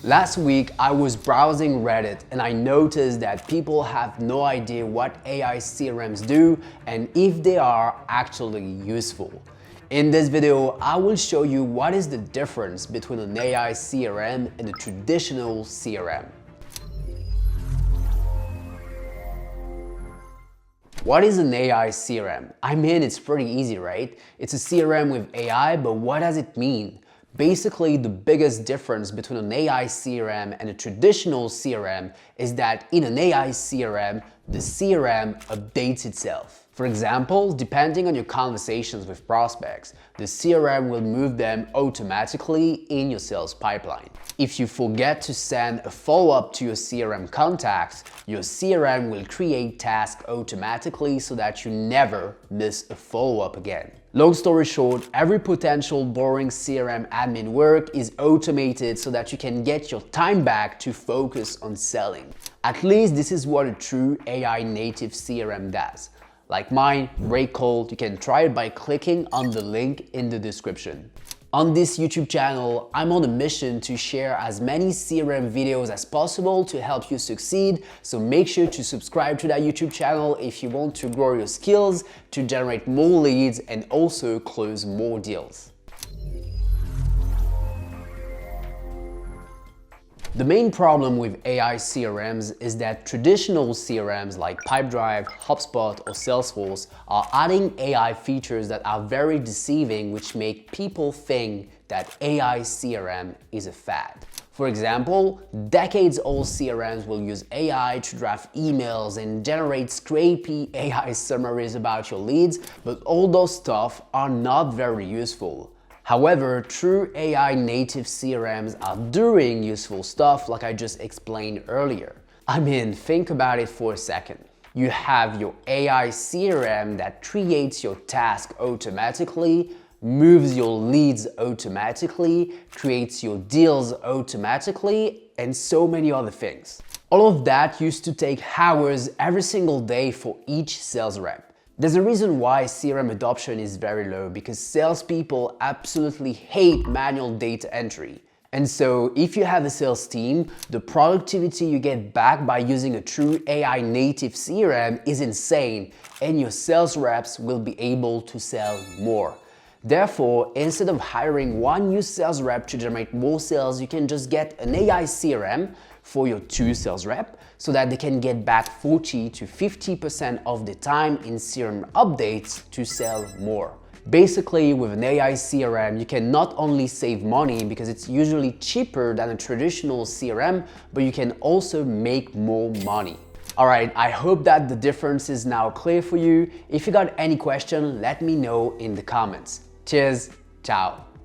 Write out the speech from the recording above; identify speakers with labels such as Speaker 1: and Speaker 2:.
Speaker 1: Last week, I was browsing Reddit and I noticed that people have no idea what AI CRMs do and if they are actually useful. In this video, I will show you what is the difference between an AI CRM and a traditional CRM. What is an AI CRM? I mean, it's pretty easy, right? It's a CRM with AI, but what does it mean? Basically, the biggest difference between an AI CRM and a traditional CRM is that in an AI CRM, the CRM updates itself. For example, depending on your conversations with prospects, the CRM will move them automatically in your sales pipeline. If you forget to send a follow-up to your CRM contacts, your CRM will create tasks automatically so that you never miss a follow-up again. Long story short, every potential boring CRM admin work is automated so that you can get your time back to focus on selling. At least this is what a true AI native CRM does. Like mine, Breakcold, you can try it by clicking on the link in the description. On this YouTube channel, I'm on a mission to share as many CRM videos as possible to help you succeed, so make sure to subscribe to that YouTube channel if you want to grow your skills, to generate more leads and also close more deals. The main problem with AI CRMs is that traditional CRMs like pipedrive, hubspot or salesforce are adding AI features that are very deceiving, which make people think that AI CRM is a fad. For example, decades-old CRMs will use AI to draft emails and generate scrapey AI summaries about your leads, but all those stuff are not very useful. However, true AI native CRMs are doing useful stuff like I just explained earlier. I mean, think about it for a second. You have your AI CRM that creates your task automatically, moves your leads automatically, creates your deals automatically, and so many other things. All of that used to take hours every single day for each sales rep. There's a reason why CRM adoption is very low, because salespeople absolutely hate manual data entry. And so if you have a sales team, the productivity you get back by using a true AI native CRM is insane, and your sales reps will be able to sell more. Therefore, instead of hiring one new sales rep to generate more sales, you can just get an AI CRM for your 2 sales reps so that they can get back 40 to 50% of the time in CRM updates to sell more. Basically, with an AI CRM, you can not only save money because it's usually cheaper than a traditional CRM, but you can also make more money. Alright, I hope that the difference is now clear for you. If you got any question, let me know in the comments. Cheers, ciao.